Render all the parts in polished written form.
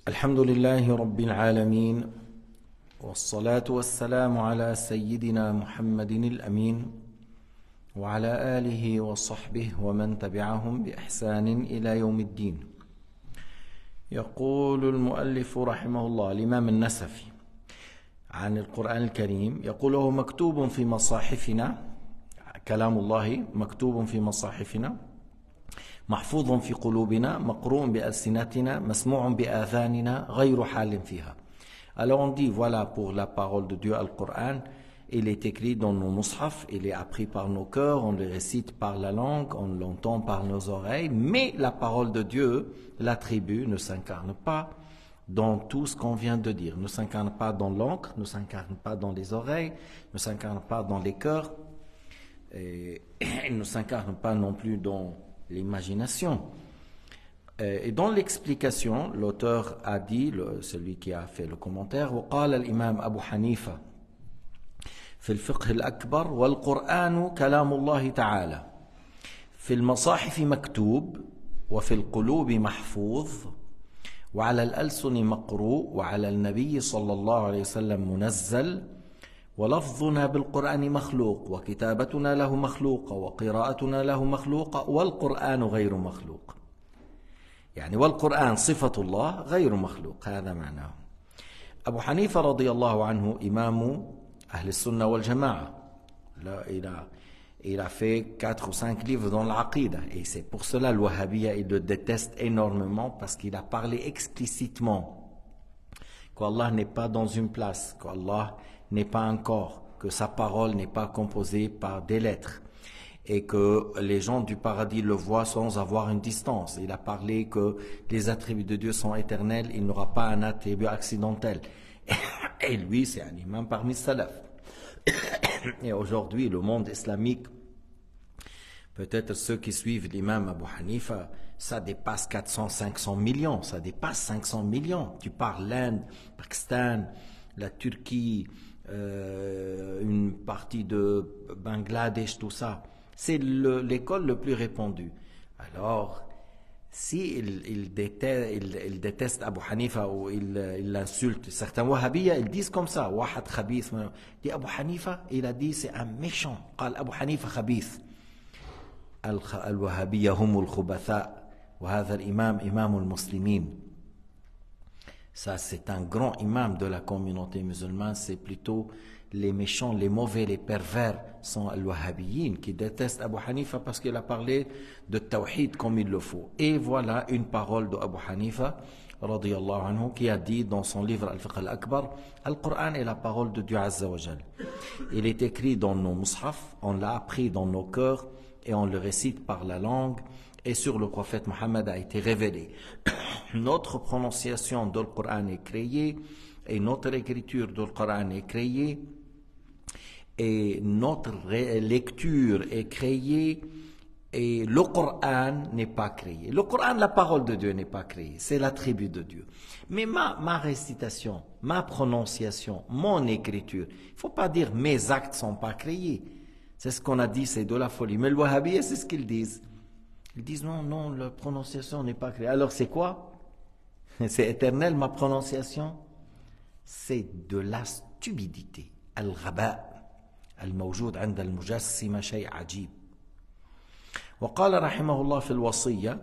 الحمد لله رب العالمين والصلاة والسلام على سيدنا محمد الأمين وعلى آله وصحبه ومن تبعهم بإحسان إلى يوم الدين. يقول المؤلف رحمه الله الإمام النسفي عن القرآن الكريم، يقول هو مكتوب في مصاحفنا، كلام الله مكتوب في مصاحفنا، محفوظ في قلوبنا، مقروء بألسنتنا، مسموع بآذاننا، غير حال فيها. Alors on dit, voilà pour la parole de Dieu, le Coran, il est écrit dans nos mushaf, il est appris par nos cœurs, on le récite par la langue, on l'entend par nos oreilles, mais la parole de Dieu, l'attribut, ne s'incarne pas dans tout ce qu'on vient de dire, ne s'incarne pas dans l'encre, ne s'incarne pas dans les oreilles, ne s'incarne pas dans les cœurs, et il ne s'incarne pas non plus dans l'imagination. Et dans l'explication, l'auteur a dit, celui qui a fait le commentaire, وقال الإمام أبو حنيفة في الفقه الأكبر والقرآن كلام الله تعالى في المصاحف مكتوب وفي القلوب محفوظ وعلى الألسن مقروء وعلى النبي صلى الله عليه وسلم منزل ولفظنا بالقرآن مخلوق وكتابتنا له مخلوقة وقراءتنا له مخلوقة والقرآن غير مخلوق. يعني والقرآن صفة الله غير مخلوق، هذا معناه. أبو حنيفة رضي الله عنه إمام أهل السنة والجماعة. Là, il a fait 4 ou 5 livres dans l'Aqida, et c'est pour cela le Wahhabiyya, il le déteste énormément, parce qu'il a parlé explicitement qu'Allah n'est pas dans une place, qu'Allah n'est pas un corps, que sa parole n'est pas composée par des lettres, et que les gens du paradis le voient sans avoir une distance. Il a parlé que les attributs de Dieu sont éternels, il n'aura pas un attribut accidentel. Et lui, c'est un imam parmi salaf. Et aujourd'hui, le monde islamique, peut-être ceux qui suivent l'imam Abu Hanifa, ça dépasse 400-500 millions, ça dépasse 500 millions. Tu parles l'Inde, Pakistan, la Turquie, une partie de Bangladesh, tout ça. C'est l'école le plus répandue. Alors, si il déteste Abu Hanifa ou il l'insulte, certains wahhabiyya, ils disent comme ça, wahad khabith, dit Abu Hanifa, il a dit c'est un méchant. قال Abu Hanifa khabith. الوهابية هم الخبثاء وهذا الإمام إمام المسلمين. Ça, c'est un grand imam de la communauté musulmane, c'est plutôt les méchants, les mauvais, les pervers sont les wahhabiyyin qui détestent Abu Hanifa parce qu'il a parlé de tawhid comme il le faut. Et voilà une parole de Abu Hanifa radiyallahu anhu qui a dit dans son livre Al-Fiqh al-Akbar, le Coran est la parole de Dieu Azza wa Jal. Il est écrit dans nos mushaf, on l'a appris dans nos cœurs et on le récite par la langue, et sur le prophète Mohammed a été révélé. Notre prononciation du Coran est créée, et notre écriture du Coran est créée, et notre lecture est créée, et le Coran n'est pas créé. Le Coran, la parole de Dieu n'est pas créée, c'est l'attribut de Dieu. Mais ma récitation, ma prononciation, mon écriture, il ne faut pas dire mes actes ne sont pas créés. C'est ce qu'on a dit, c'est de la folie. Mais le Wahhabiyya, c'est ce qu'ils disent. Ils disent non, la prononciation n'est pas créée. Alors c'est quoi? C'est éternel ma prononciation? C'est de la stupidité. Al-Ghaba, al-mawjoud 'inda al-mujassima shay' ajib. وقال رحمه الله في الوصية: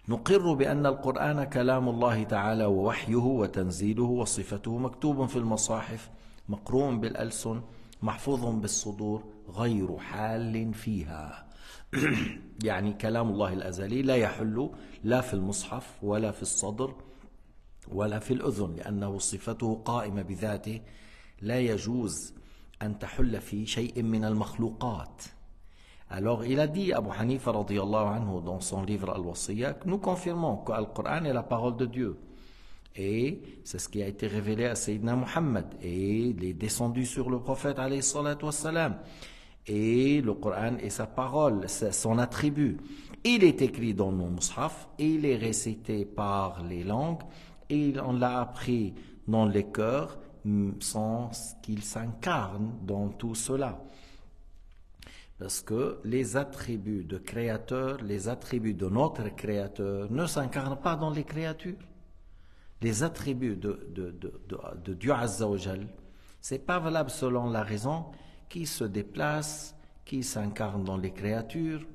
نقر بأن القرآن كلام الله تعالى ووحيه وتنزيله وصفته مكتوب في المصاحف مقروء بالألسن محفوظ بالصدور غير حال فيها. يعني كلام الله الأزلي لا يحل لا في المصحف ولا في الصدر ولا في الأذن، لأنه صفته قائمة بذاته لا يجوز أن تحل في شيء من المخلوقات. Alors il a dit, Abu Hanifa radiyallahu anhu, dans son livre Al-Wasiyya, nous confirmons que le Coran est la parole de Dieu. Et c'est ce qui a été révélé à Sayyidina Muhammad, et il est descendu sur le prophète alayhi salatu wassalam. Et le Coran est sa parole, c'est son attribut. Il est écrit dans nos mushaf, il est récité par les langues, et on l'a appris dans les cœurs sans qu'il s'incarne dans tout cela. Parce que les attributs de créateur, les attributs de notre créateur ne s'incarnent pas dans les créatures. les attributs de Dieu Azza wa Jal, ce n'est pas valable selon la raison qui se déplace, qui s'incarne dans les créatures.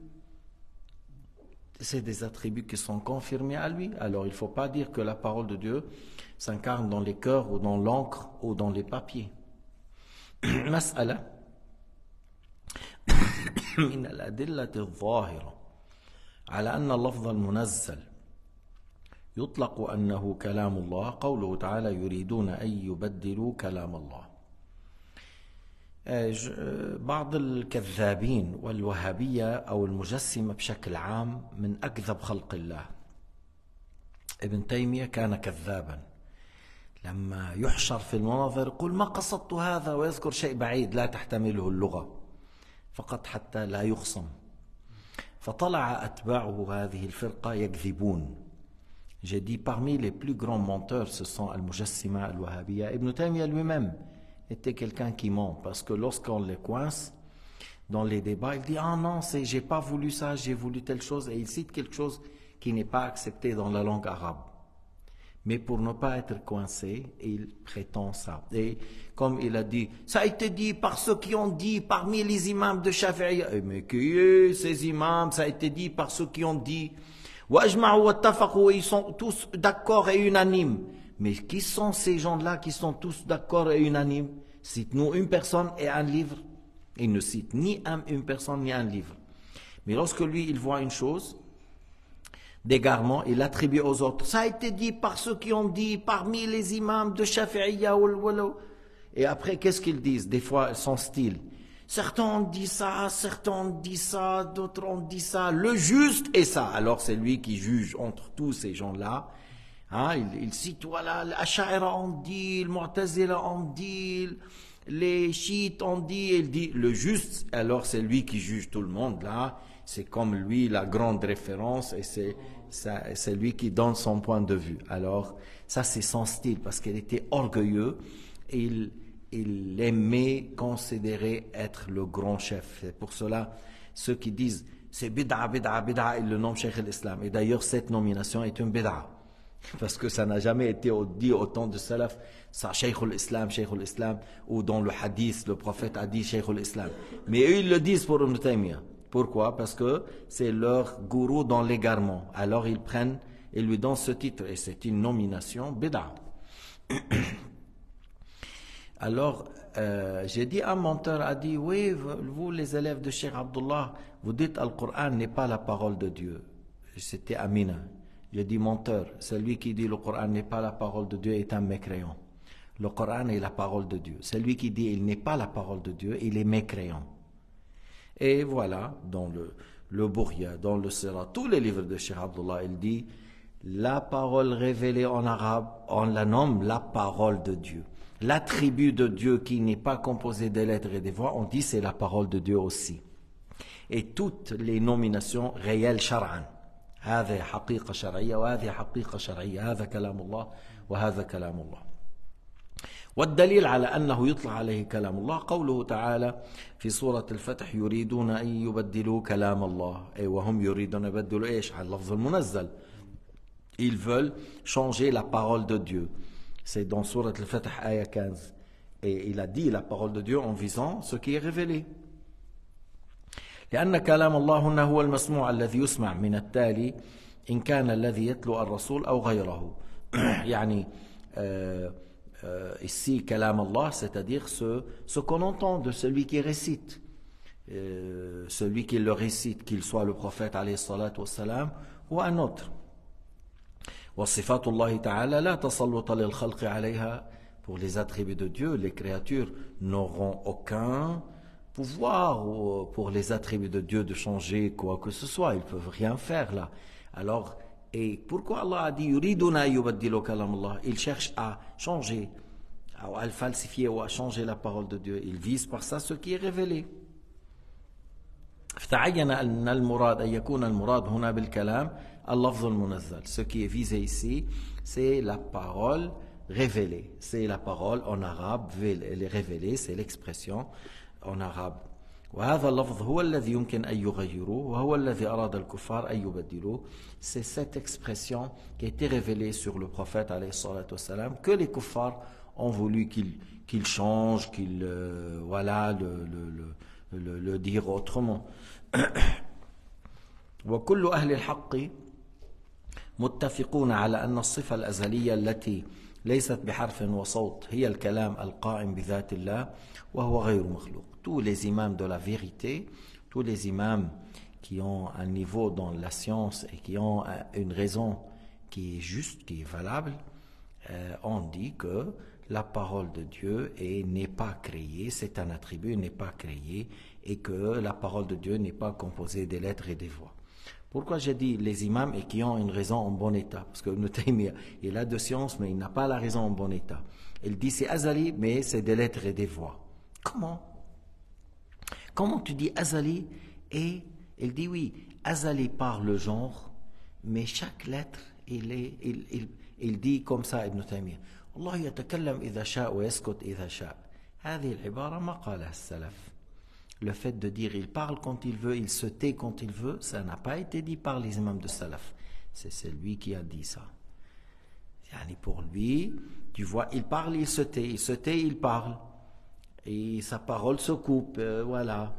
C'est des attributs qui sont confirmés à lui. Alors il ne faut pas dire que la parole de Dieu s'incarne dans les cœurs ou dans l'encre ou dans les papiers. مسألة من الأدلة الظاهرة على أن اللفظ المنزل يطلق أنه كلام الله قوله تعالى يريدون أن يبدلوا كلام الله. بعض الكذابين والوهابية أو المجسمة بشكل عام من أكذب خلق الله. ابن تيمية كان كذابا، لما يحشر في المناظر يقول ما قصدت هذا ويذكر شيء بعيد لا تحتمله اللغة فقط حتى لا يخصم. فطلع أتباعه هذه الفرقة يكذبون. J'ai dit parmi les plus grands menteurs ce sont Al-Mujassima, Al-Wahhabiyya. Ibn Taymiyyah lui-même était quelqu'un qui ment parce que lorsqu'on les coince dans les débats, il dit ah non, j'ai pas voulu ça, j'ai voulu telle chose, et il cite quelque chose qui n'est pas accepté dans la langue arabe. Mais pour ne pas être coincé, il prétend ça. Et comme il a dit, ça a été dit par ceux qui ont dit parmi les imams de Shafi'iyya. Mais qui est ces imams? Ça a été dit par ceux qui ont dit wajma'u wattafaqu, ils sont tous d'accord et unanimes. Mais qui sont ces gens-là qui sont tous d'accord et unanimes? Cite-nous une personne et un livre. Il ne cite ni une personne ni un livre. Mais lorsque lui, il voit une chose d'égarement, il l'attribue aux autres. Ça a été dit par ceux qui ont dit parmi les imams de Shafi'iyya. Et après, qu'est-ce qu'ils disent? Des fois, son style. Certains ont dit ça, certains ont dit ça, d'autres ont dit ça. Le juste est ça. Alors c'est lui qui juge entre tous ces gens-là. Hein, il cite, voilà, l'Ash'ara ont dit, le Mu'tazila ont dit, les chiites ont dit, il dit le juste. Alors c'est lui qui juge tout le monde là. C'est comme lui la grande référence et c'est lui qui donne son point de vue. Alors ça c'est son style parce qu'il était orgueilleux et il aimait considérer être le grand chef. C'est pour cela ceux qui disent c'est bid'a, bid'a, bid'a, ils le nomment Cheikh l'Islam. Et d'ailleurs cette nomination est une bid'a. Parce que ça n'a jamais été dit au temps de Salaf, ça Cheikh l'Islam, ou dans le hadith, le prophète a dit Cheikh l'Islam. Mais eux ils le disent pour Ibn Taymiyyah. Pourquoi? Parce que c'est leur gourou dans l'égarement. Alors ils prennent et lui donnent ce titre. Et c'est une nomination bid'a. Alors, j'ai dit, un menteur a dit, oui, vous les élèves de Cheikh Abdullah, vous dites Al-Qur'an n'est pas la parole de Dieu. C'était Amina. J'ai dit, menteur, celui qui dit le Qur'an n'est pas la parole de Dieu est un mécréant. Le Qur'an est la parole de Dieu. Celui qui dit il n'est pas la parole de Dieu, il est mécréant. Et voilà, dans le Bourya, dans le Sirat, tous les livres de Cheikh Abdullah, il dit, la parole révélée en arabe, on la nomme la parole de Dieu. L'attribut de Dieu qui n'est pas composé des lettres et des voix, on dit c'est la parole de Dieu aussi. Et toutes les nominations réelles shar'an. هذه حقيقة شرعية وهذه حقيقة شرعية هذا كلام الله وهذا كلام الله. والدليل على أنه يطلق عليه كلام الله قوله تعالى في سورة الفتح يريدون أن يبدلوا كلام الله وهم يريدون أن يبدلوا إيش على اللفظ المنزل. Ils veulent changer la parole de Dieu. C'est dans Surat al-Fatih, ayah 15. Et il a dit la parole de Dieu en visant ce qui est révélé. لأن كلام الله هنا هو المسموع الذي يسمع من التالي إن كان الذي يتلو الرسول أو غيره. يعني ici كلام الله, c'est-à-dire ce qu'on entend de celui qui récite. Celui qui le récite, qu'il soit le prophète عليه الصلاة والسلام ou un autre. وصفات الله تعالى لا تسلط للخلق عليها. Pour les attributs de Dieu, les créatures n'auront aucun pouvoir pour les attributs de Dieu de changer quoi que ce soit. Ils ne peuvent rien faire là. Alors, et pourquoi Allah a dit yuriduna yubaddilu kalam Allah? Ils cherchent à changer, à le falsifier ou à changer la parole de Dieu. Ils visent par ça ce qui est révélé. فتعين أن المراد أن يكون المراد هنا بالكلام اللفظ المنزل. Ce qui est visé ici, c'est la parole révélée. C'est la parole en arabe, elle est révélée, c'est l'expression en arabe. وهذا اللفظ هو الذي يمكن أن يغيروه وهو الذي أراد الكفار أن يبدلوه. C'est cette expression qui a été révélée sur le prophète alayhi salatu wassalam, que les kuffars ont voulu qu'il change, qu'il voilà, le dire autrement. وكل أهل الحق متفقون على أن الصفة الأزلية التي ليست بحرف وصوت هي الكلام القائم بذات الله وهو غير مخلوق. Tous les imams de la vérité, tous les imams qui ont un niveau dans la science et qui ont une raison qui est juste, qui est valable, ont dit que la parole de Dieu n'est pas créée, c'est un attribut, n'est pas créé, et que la parole de Dieu n'est pas composée des lettres et des voix. Pourquoi j'ai dit les imams et qui ont une raison en bon état? Parce que Ibn Taymiyyah, il a de science, mais il n'a pas la raison en bon état. Il dit c'est azali, mais c'est des lettres et des voix. Comment tu dis azali? Et il dit oui, azali par le genre, mais chaque lettre, il dit comme ça Ibn Taymiyyah. Allah yatakallam idha sha'a wa yaskut idha sha'a. هذه العبارة ما قالها السلف. Le fait de dire il parle quand il veut, il se tait quand il veut, ça n'a pas été dit par les imams de salaf. C'est lui qui a dit ça. Pour lui, tu vois, il parle, il se tait, il parle. Et sa parole se coupe, voilà.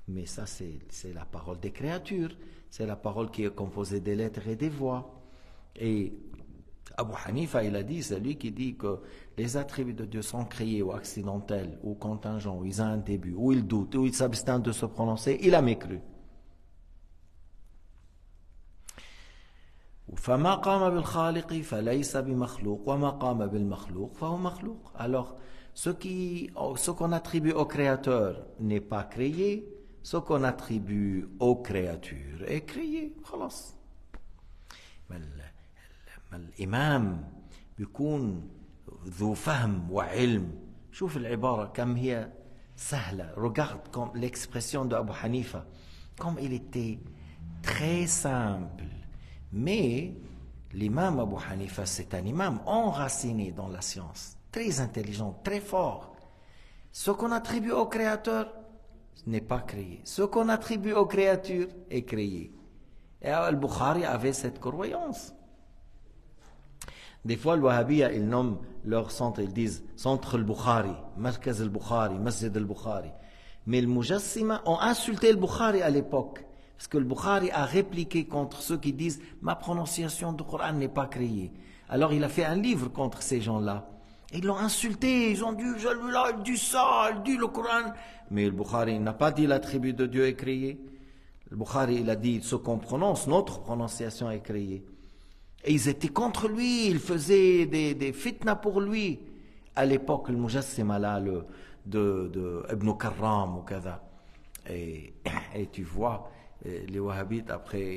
Mais ça, c'est la parole des créatures. C'est la parole qui est composée des lettres et des voix. Et Abu Hanifa, il a dit, c'est lui qui dit que les attributs de Dieu sont créés ou accidentels ou contingents, ou ils ont un début, ou ils doutent, ou ils s'abstiennent de se prononcer, il a mécru. فما قام بالخالق فليس بمخلوق وما قام بالمخلوق فهو مخلوق. Alors, ce qu'on attribue au créateur n'est pas créé, ce qu'on attribue aux créatures est créé. خلاص. الإمام بيكون ذو فهم وعلم. شوف العبارة كم هي سهلة. Regarde comme l'expression de Abu Hanifa, comme il était très simple. Mais l'imam Abu Hanifa, c'est un imam enraciné dans la science, très intelligent, très fort. Ce qu'on attribue au créateur n'est pas créé. Ce qu'on attribue aux créatures est créé. Et Al-Bukhari avait cette croyance. Des fois, le Wahhabiyya, ils nomment leur centre, ils disent centre al-Bukhari, Markaz al-Bukhari, Masjid al-Bukhari. Mais les Mujassima ont insulté le Bukhari à l'époque. Parce que le Bukhari a répliqué contre ceux qui disent ma prononciation du Coran n'est pas créée. Alors il a fait un livre contre ces gens-là. Et ils l'ont insulté, ils ont dit celui-là, il dit ça, il dit le Coran. Mais le Bukhari n'a pas dit l'attribut de Dieu est créé. Le Bukhari, il a dit ce qu'on prononce, notre prononciation est créée. Et ils étaient contre lui, ils faisaient des fitna pour lui. À l'époque, le Mujassima là, de Ibn Karram ou kada. Et tu vois, les Wahhabites, après,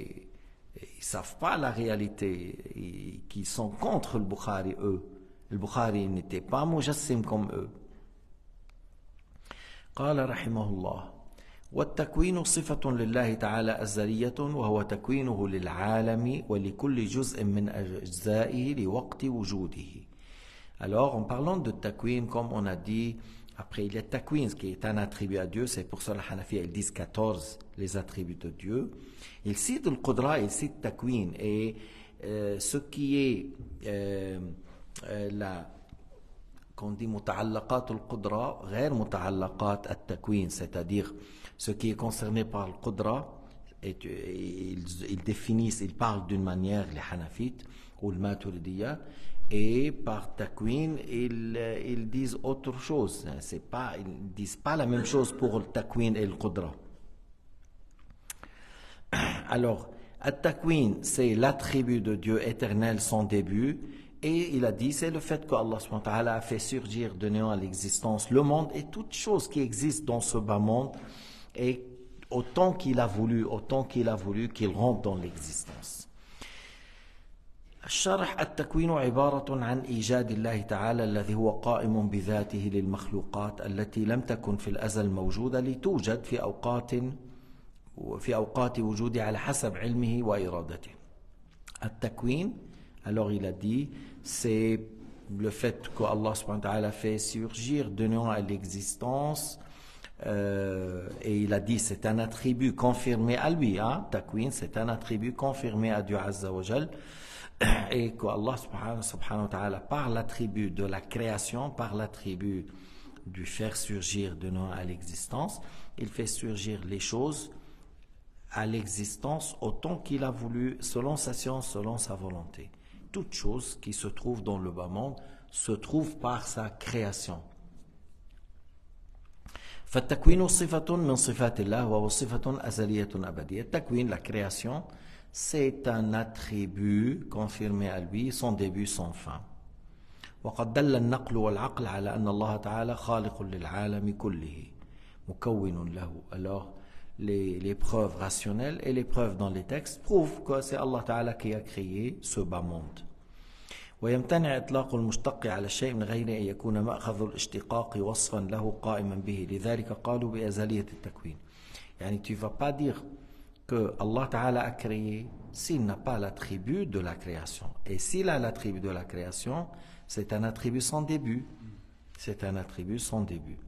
ils ne savent pas la réalité, qui sont contre le Bukhari, eux. Le Bukhari n'était pas Mujassim comme eux. قال رحمه الله والتكوين صفة لله تعالى أزلية وهو تكوينه للعالم ولكل جزء من أجزائه لوقت وجوده. Alors, en parlant de takwin, comme on a dit, après il y a takwin, qui est un attribut à Dieu, c'est pour ça que les Hanafi, ils disent 14 les attributs de Dieu. Il cite le Qudra, il cite takwin, et ce qui est qu'on dit muta'allaqat al-Qudra, غير muta'allaqat al-takwin, c'est-à-dire ce qui est concerné par le Qudra, ils définissent, ils parlent d'une manière, les Hanafites ou le Maturidiyya, et par takwin, ils disent autre chose. Ils ne disent pas la même chose pour le takwin et le Qudra. Alors, le takwin, c'est l'attribut de Dieu éternel sans début. Et il a dit, c'est le fait qu'Allah subhanahu wa ta'ala a fait surgir de néant à l'existence le monde et toutes choses qui existent dans ce bas monde, et autant qu'il a voulu qu'il rentre dans l'existence. الشرح التكوين عبارة عن إيجاد الله تعالى الذي هو قائم بذاته للمخلوقات التي لم تكن في الأزل موجودة لتوجد في أوقات وجوده على حسب علمه وإرادته. التكوين, alors il a dit, c'est le fait que Allah subhanahu wa ta'ala fait surgir de néant à l'existence Et il a dit c'est un attribut confirmé à lui, hein, Takwin, c'est un attribut confirmé à Dieu Azza wa Jal, et qu'Allah subhanahu wa ta'ala, par l'attribut de la création, par l'attribut du faire surgir de non à l'existence, il fait surgir les choses à l'existence autant qu'il a voulu, selon sa science, selon sa volonté. Toute chose qui se trouve dans le bas monde se trouve par sa création. فالتكوين صفة من صفات الله وهو صفة أزلية أبدية. التكوين, la création, c'est un attribut confirmé à lui, son début, son fin. وقد دل النقل والعقل على أن الله تعالى خالق للعالم كله مكون له. Alors, les preuves rationnelles et les preuves dans les textes prouvent que c'est Allah Ta'ala qui a créé ce bas monde. ويمتنع إطلاق المشتق على الشيء من غير أن يكون مأخذ الاشتقاق وصفا له قائما به لذلك قالوا بأزلية التكوين. يعني tu ne vas pas dire que Allah Ta'ala a créé s'il n'a pas l'attribut de la création. Et s'il a l'attribut de la création, c'est un attribut sans début. C'est un attribut sans début.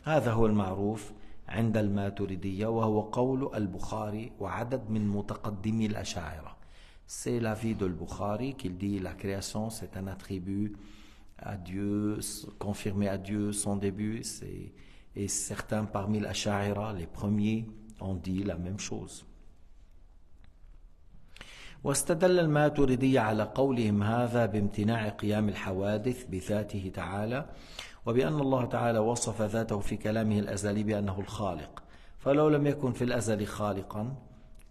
هذا هو المعروف عند الماتريدية وهو قول البخاري وعدد من متقدمي الأشاعرة. C'est l'avis de Bukhari qu'il dit la création c'est un attribut à Dieu, confirmé à Dieu sans début. Et certains parmi l'Asha'ira, les premiers, ont dit la même chose. واستدل الماتريدية على قولهم هذا بامتناع قيام الحوادث بذاته تعالى وبأن الله تعالى وصف ذاته في كلامه الأزلي بأنه الخالق فلو لم يكن في الأزل خالقا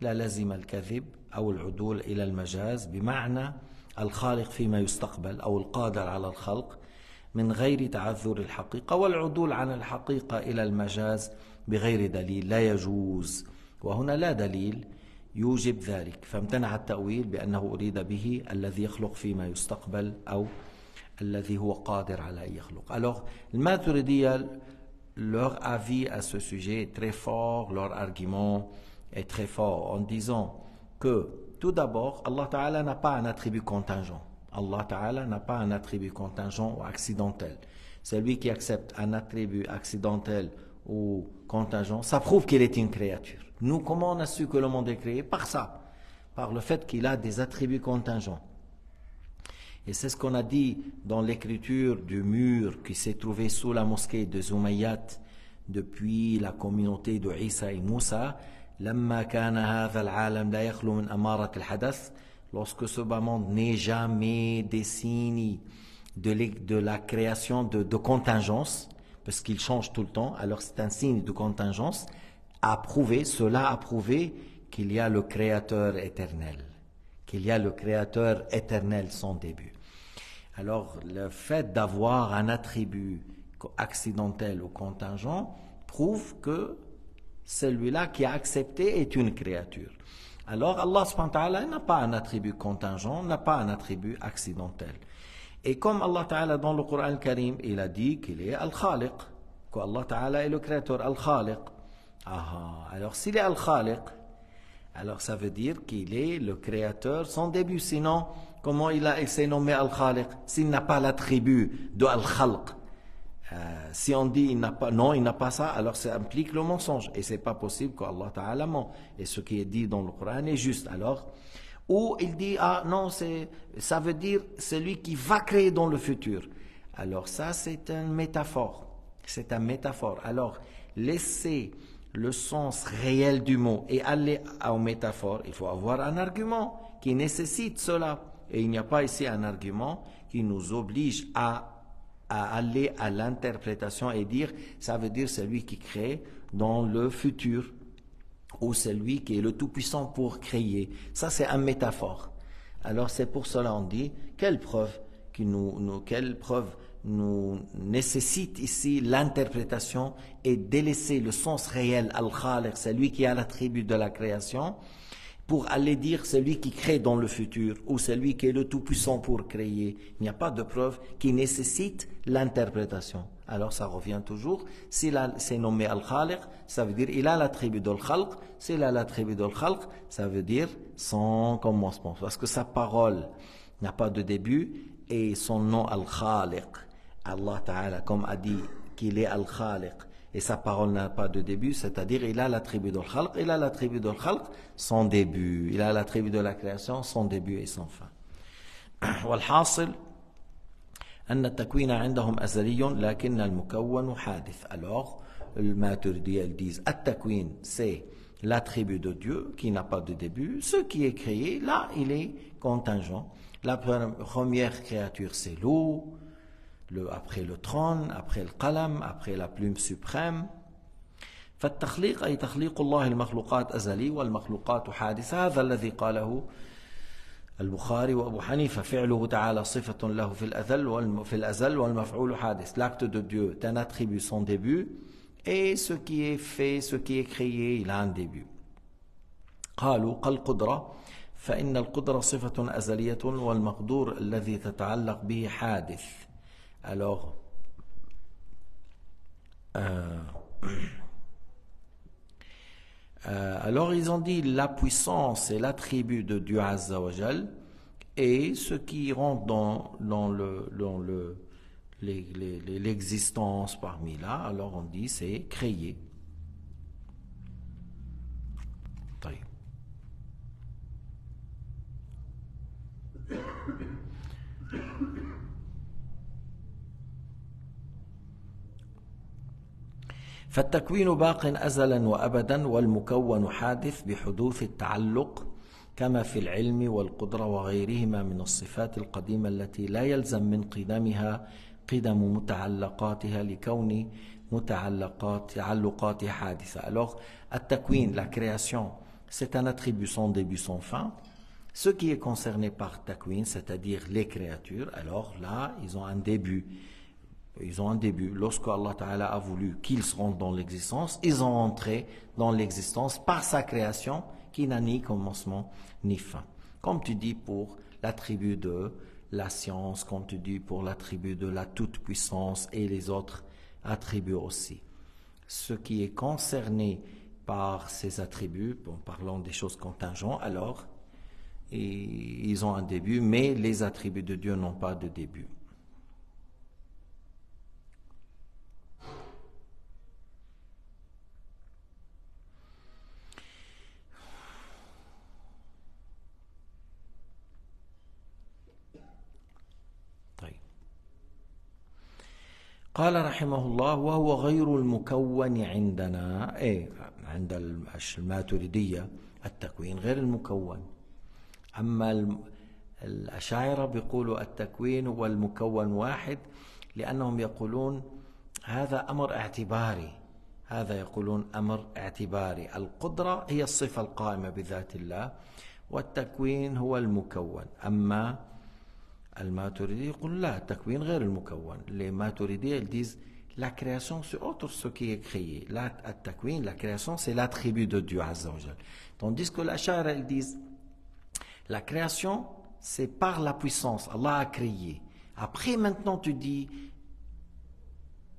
لا لزم الكذب أو العدول إلى المجاز بمعنى الخالق فيما يستقبل أو القادر على الخلق من غير تعذر الحقيقة والعدول عن الحقيقة إلى المجاز بغير دليل لا يجوز وهنا لا دليل يوجب ذلك فامتنع التأويل بأنه أريد به الذي يخلق فيما يستقبل أو الذي هو قادر على أن يخلق. Alors, le Maturidiyya, leur avis à ce sujet est très fort, leur argument est très fort en disant que tout d'abord, Allah Ta'ala n'a pas un attribut contingent. Allah Ta'ala n'a pas un attribut contingent ou accidentel. Celui qui accepte un attribut accidentel ou contingent, ça prouve qu'il est une créature. Nous, comment on a su que le monde est créé? Par ça, par le fait qu'il a des attributs contingents. Et c'est ce qu'on a dit dans l'écriture du mur qui s'est trouvé sous la mosquée de Zoumayyat depuis la communauté de Isa et Moussa. لما كان هذا العالم لا يخلو من أمارة الحدث, lorsque ce bas monde n'est jamais des signes de la création de contingence, parce qu'il change tout le temps, alors c'est un signe de contingence, cela a prouvé qu'il y a le Créateur éternel, qu'il y a le Créateur éternel sans début. Alors le fait d'avoir un attribut accidentel ou contingent prouve que celui-là qui a accepté est une créature. Alors Allah subhanahu wa ta'ala n'a pas un attribut contingent, n'a pas un attribut accidentel. Et comme Allah ta'ala dans le Coran al-Karim, il a dit qu'il est Al-Khaliq, qu'Allah ta'ala est le créateur Al-Khaliq. Alors s'il est Al-Khaliq, alors ça veut dire qu'il est le créateur sans début. Sinon, comment il s'est nommé Al-Khaliq s'il n'a pas l'attribut de Al-Khalq? Si on dit il n'a pas ça, alors ça implique le mensonge. Et c'est pas possible qu'Allah Ta'ala ment. Et ce qui est dit dans le Coran est juste. Alors, ou il dit, non, ça veut dire celui qui va créer dans le futur. Alors ça, c'est une métaphore. C'est une métaphore. Alors, laisser le sens réel du mot et aller aux métaphores, il faut avoir un argument qui nécessite cela. Et il n'y a pas ici un argument qui nous oblige à aller à l'interprétation et dire ça veut dire celui qui crée dans le futur ou celui qui est le tout-puissant pour créer. Ça c'est une métaphore. Alors c'est pour cela on dit quelle preuve nous nécessite ici l'interprétation et délaisser le sens réel al-Khaliq, celui qui a l'attribut de la création, pour aller dire celui qui crée dans le futur ou celui qui est le tout-puissant pour créer. Il n'y a pas de preuve qui nécessite l'interprétation. Alors ça revient toujours, s'il c'est nommé Al-Khaliq, ça veut dire il a l'attribut de Al-Khalq. S'il a l'attribut de Al-Khalq, ça veut dire sans commencement. Parce que sa parole n'a pas de début et son nom Al-Khaliq. Allah Ta'ala, comme a dit qu'il est Al-Khaliq et sa parole n'a pas de début, c'est-à-dire il a l'attribut de l'khalq, il a l'attribut de l'khalq, son début, il a l'attribut de la création, son début et son fin. والحاصل أن التكوين عندهم أزلي لكن المكون حادث. Alors, le Maturidi, ils disent التكوين c'est l'attribut de Dieu qui n'a pas de début. Ce qui est créé, là, il est contingent. La première créature, c'est l'eau, après le trône, après le qalam, après la plume suprême. فالتخليق أي تخليق الله المخلوقات أزلي والمخلوقات حادثة. هذا الذي قاله البخاري وأبو حنيفة فعله تعالى صفة له في الأزل والمفعول حادث. L'acte de Dieu est un attribut, son début, et ce qui est fait, ce qui est créé, il a un début. قالوا كالقدرة فإن القدرة صفة أزلية والمقدور الذي تتعلق به حادث. Alors, alors ils ont dit la puissance est l'attribut de Dieu Azza wa Jal, et ce qui rentre dans l'existence parmi là, alors on dit c'est créé. فالتكوين باق أزلا وأبدا والمكون حادث بحدوث التعلق كما في العلم والقدرة وغيرهما من الصفات القديمة التي لا يلزم من قدمها قدم متعلقاتها لكون تعلقات حادثة. Alors, التكوين, la création, c'est un attribut sans début, sans fin. Ce qui est concerné par takwin, c'est-à-dire les créatures, alors là, ils ont un début. Ils ont un début. Lorsque Allah Ta'ala a voulu qu'ils rentrent dans l'existence, ils ont entré dans l'existence par sa création qui n'a ni commencement ni fin. Comme tu dis pour l'attribut de la science, comme tu dis pour l'attribut de la toute-puissance et les autres attributs aussi. Ce qui est concerné par ces attributs, en parlant des choses contingentes, alors ils ont un début, mais les attributs de Dieu n'ont pas de début. قال رحمه الله وهو غير المكون عندنا عند الماتريدية التكوين غير المكون. أما الأشاعرة بيقولوا التكوين والمكون واحد لأنهم يقولون هذا أمر اعتباري، هذا يقولون أمر اعتباري. القدرة هي الصفة القائمة بذات الله والتكوين هو المكون. أما الماتريدي يقول لا التكوين غير المكون. Les Maturidiens ils disent la création c'est autre ce qui est créé. La التكوين, la création c'est l'attribut de Dieu Azza wa Jal. Tandis que la Shara ils disent la création c'est par la puissance. Allah a créé. Après maintenant tu dis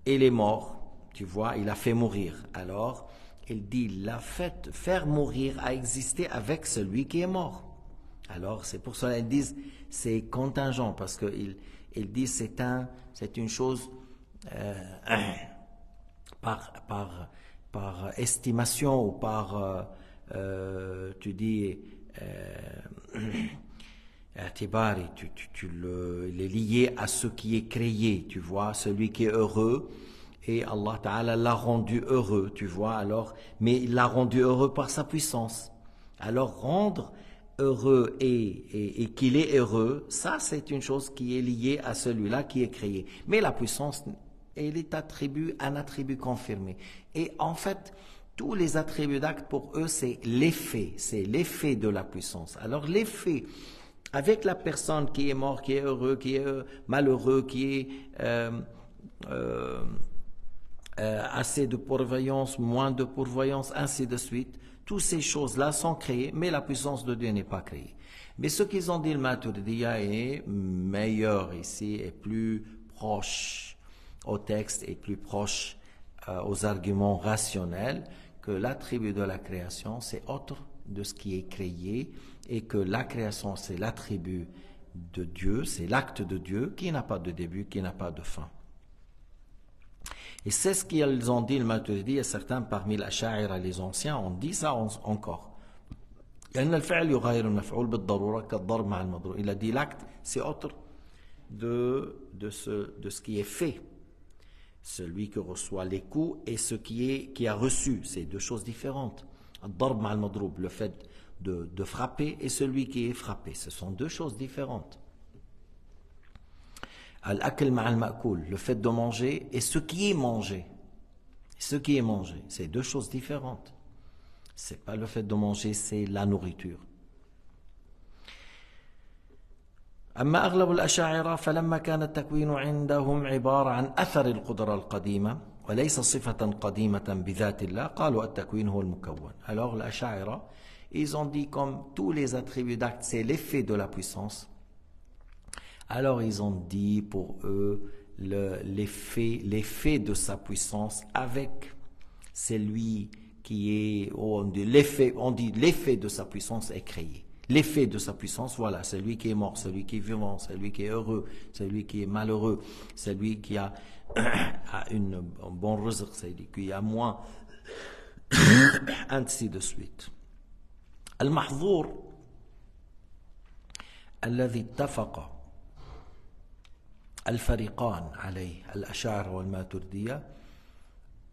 il est mort. Tu vois, il a fait mourir. Alors il dit la fait faire mourir a existé avec celui qui est mort. Alors c'est pour cela qu'ils disent c'est contingent parce qu'ils disent c'est une chose par estimation ou par tu dis il est lié à ce qui est créé, tu vois, celui qui est heureux et Allah Ta'ala l'a rendu heureux, tu vois, alors mais il l'a rendu heureux par sa puissance. Alors rendre heureux et qu'il est heureux, ça c'est une chose qui est liée à celui-là qui est créé. Mais la puissance, elle est un attribut confirmé. Et en fait, tous les attributs d'acte pour eux, c'est l'effet de la puissance. Alors l'effet, avec la personne qui est mort, qui est heureux, qui est malheureux, qui est assez de pourvoyance, moins de pourvoyance, ainsi de suite, toutes ces choses-là sont créées, mais la puissance de Dieu n'est pas créée. Mais ce qu'ils ont dit, le Maturidiya est meilleur ici, est plus proche au texte, est plus proche aux arguments rationnels, que l'attribut de la création, c'est autre de ce qui est créé, et que la création, c'est l'attribut de Dieu, c'est l'acte de Dieu qui n'a pas de début, qui n'a pas de fin. Et c'est ce qu'ils ont dit, le Maturidi, et certains parmi l'Asha'ira, les anciens, ont dit ça encore. Il a dit l'acte, c'est autre de ce qui est fait. Celui qui reçoit les coups et ce qui a reçu, c'est deux choses différentes. Le fait de frapper et celui qui est frappé, ce sont deux choses différentes. Al-akl ma'al ma'koul, le fait de manger et ce qui est mangé. Ce qui est mangé, c'est deux choses différentes. C'est pas le fait de manger, c'est la nourriture. أما أغلب الأشاعرة فلما كان التكوين عندهم عبارة عن أثر القدرة القديمة وليس صفة قديمة بذات الله قالوا التكوين هو المكون. Alors l'Asha'ira, ils ont dit comme tous les attributs d'actes, c'est l'effet de la puissance. Alors ils ont dit pour eux l'effet de sa puissance avec celui qui est, on dit l'effet de sa puissance est créé. L'effet de sa puissance, voilà, celui qui est mort, celui qui est vivant, celui qui est heureux, celui qui est malheureux, celui qui a un bon rizq, celui qui a moins, ainsi de suite. Al-Mahzour, الذي اتفق الفريقان عليه الأشاعرة والماتريدية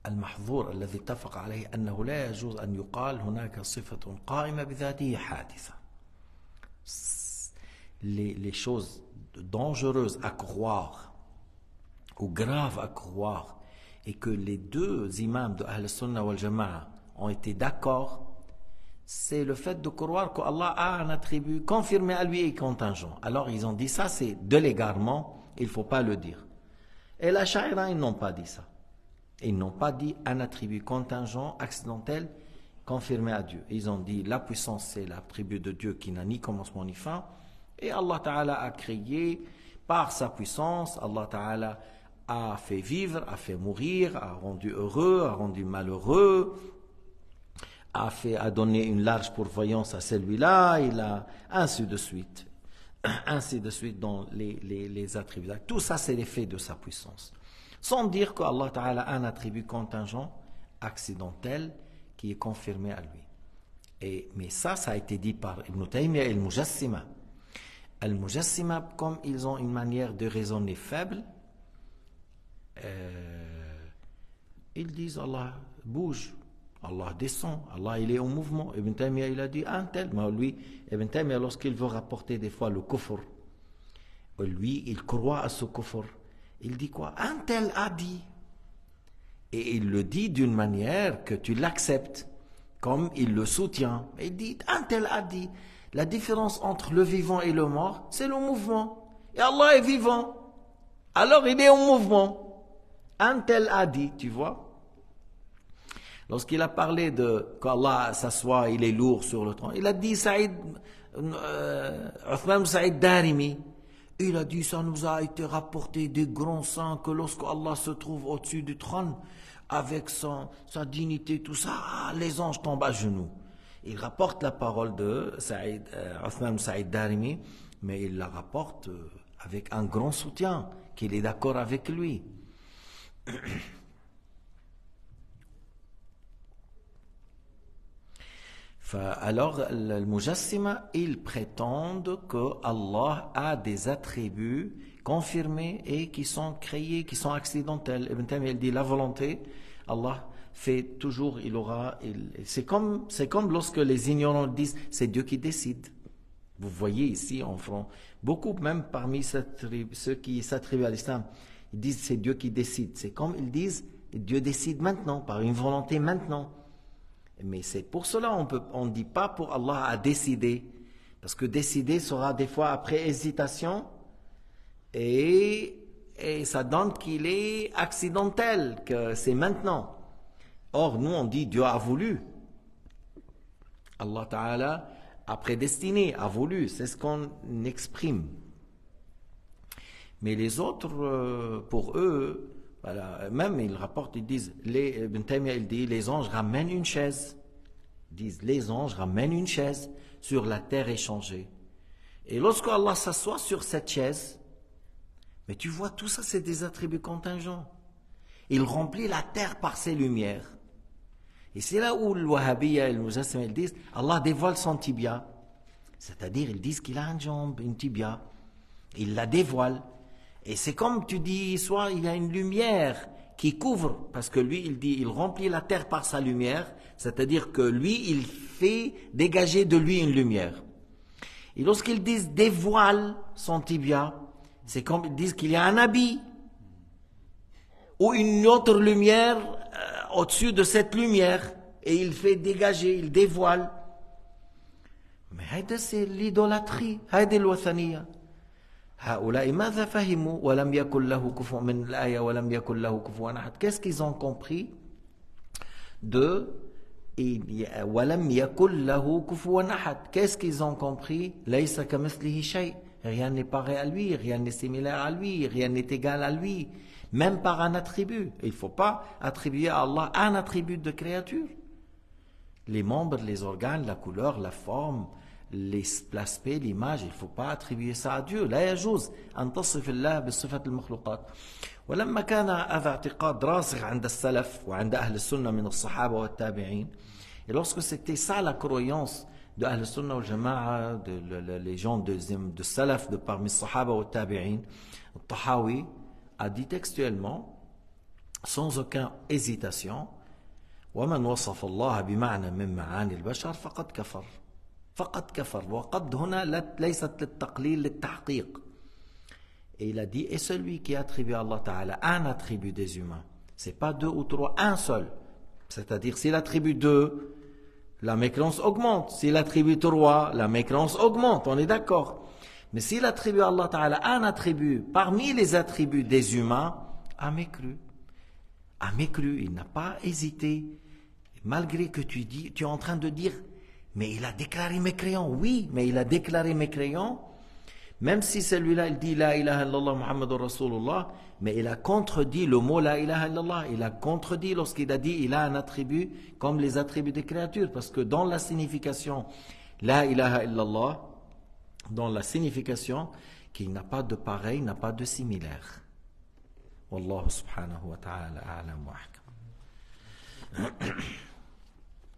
المحظور الذي اتفق عليه أنه لا يجوز أن يقال هناك صفة قائمة بذاته حادثة. Les choses dangereuses à croire ou graves à croire et que les deux imams de Ahl Sunnah wal Jama'a ont été d'accord, c'est le fait de croire qu'Allah a un attribut confirmé à lui et contingent. Alors ils ont dit ça, c'est de l'égarement, il ne faut pas le dire. Et la Sha'ira, ils n'ont pas dit ça. Ils n'ont pas dit un attribut contingent, accidentel, confirmé à Dieu. Ils ont dit la puissance, c'est l'attribut de Dieu qui n'a ni commencement ni fin. Et Allah Ta'ala a créé par sa puissance, Allah Ta'ala a fait vivre, a fait mourir, a rendu heureux, a rendu malheureux, a donné une large pourvoyance à celui-là, il a ainsi de suite. Ainsi de suite dans les attributs. Tout ça, c'est l'effet de sa puissance. Sans dire qu'Allah Ta'ala a un attribut contingent, accidentel, qui est confirmé à lui. Mais ça a été dit par Ibn Taymiyyah et Al-Mujassima. Al-Mujassima, comme ils ont une manière de raisonner faible, ils disent Allah bouge, Allah descend, Allah il est en mouvement. Ibn Taymiyyah il a dit un tel, mais lui, Ibn Taymiyyah lorsqu'il veut rapporter des fois le kufr, lui il croit à ce kufr, il dit quoi? Un tel a dit. Et il le dit d'une manière que tu l'acceptes, comme il le soutient. Il dit, un tel a dit. La différence entre le vivant et le mort, c'est le mouvement. Et Allah est vivant. Alors il est en mouvement. Un tel a dit, tu vois. Lorsqu'il a parlé de qu'Allah s'assoit, il est lourd sur le trône, il a dit Uthman Saïd Darimi, il a dit ça nous a été rapporté des grands saints que lorsque Allah se trouve au-dessus du trône avec sa dignité, tout ça, les anges tombent à genoux. Il rapporte la parole de Uthman Saïd Darimi, mais il la rapporte avec un grand soutien, qu'il est d'accord avec lui. Alors, le Mujassima, ils prétendent que Allah a des attributs confirmés et qui sont créés, qui sont accidentels. Ibn Taymiyyah dit la volonté, Allah fait toujours, c'est comme lorsque les ignorants disent c'est Dieu qui décide. Vous voyez ici en France, beaucoup même parmi ceux qui s'attribuent à l'islam, ils disent c'est Dieu qui décide. C'est comme ils disent Dieu décide maintenant, par une volonté maintenant. Mais c'est pour cela on ne dit pas pour Allah à décider, parce que décider sera des fois après hésitation et ça donne qu'il est accidentel, que c'est maintenant. Or nous on dit Dieu a voulu, Allah Ta'ala a prédestiné, a voulu, c'est ce qu'on exprime. Mais les autres, pour eux, voilà, même ils rapportent, ils disent, Ibn Taymiyyah il dit, les anges ramènent une chaise. Ils disent, les anges ramènent une chaise sur la terre échangée. Et lorsque Allah s'assoit sur cette chaise, mais tu vois, tout ça c'est des attributs contingents. Il remplit la terre par ses lumières. Et c'est là où le Wahhabiyya et le Mujassima ils disent Allah dévoile son tibia. C'est-à-dire ils disent qu'il a une jambe, une tibia. Il la dévoile. Et c'est comme tu dis, soit il y a une lumière qui couvre, parce que lui il dit il remplit la terre par sa lumière, c'est-à-dire que lui il fait dégager de lui une lumière. Et lorsqu'ils disent dévoile son tibia, c'est comme ils disent qu'il y a un habit ou une autre lumière au-dessus de cette lumière et il fait dégager, il dévoile. Mais c'est l'idolâtrie, c'est l'wathaniya. Qu'est-ce qu'ils ont compris de qu'est-ce qu'ils ont compris? Rien n'est pareil à lui, rien n'est similaire à lui, rien n'est égal à lui, même par un attribut. Il ne faut pas attribuer à Allah un attribut de créature. Les membres, les organes, la couleur, la forme, l'aspect, l'image, il ne faut pas attribuer ça à Dieu. لا يجوز أن تصف الله بصفة المخلوقات. ولما كان هذا اعتقاد راسخ عند السلف وعند أهل السنة من الصحابة والتابعين, et lorsque c'était ça la croyance de Ahl Sunnah wal Jama'a, les gens de Salaf, de parmi Sahaba ou Tabi'in, Tahawi a dit textuellement, sans aucune hésitation, وَمَنْ وَصَفَ اللَّهَ بِمَعْنَى مِنْ مَعَانِ الْبَشَرِ فَقَدْ كَفَرَ فقد كفر وقد هنا ليست للتقليل للتحقيق. Et il a dit, et celui qui attribue à Allah Ta'ala un attribut des humains, c'est pas deux ou trois, un seul. C'est-à-dire, s'il attribue deux, la mécréance augmente. S'il attribue trois, la mécréance augmente. On est d'accord. Mais s'il attribue à Allah Ta'ala un attribut parmi les attributs des humains, a mécru. A mécru, il n'a pas hésité. Malgré que tu es en train de dire, mais il a déclaré mécréant. Oui, mais il a déclaré mécréant. Même si celui-là, il dit La ilaha illallah Muhammadur Rasulullah, mais il a contredit le mot La ilaha illallah. Il a contredit lorsqu'il a dit il a un attribut comme les attributs des créatures. Parce que dans la signification La ilaha illallah, dans la signification qu'il n'a pas de pareil, n'a pas de similaire. Wallahu subhanahu wa ta'ala a'lam wa ahkam.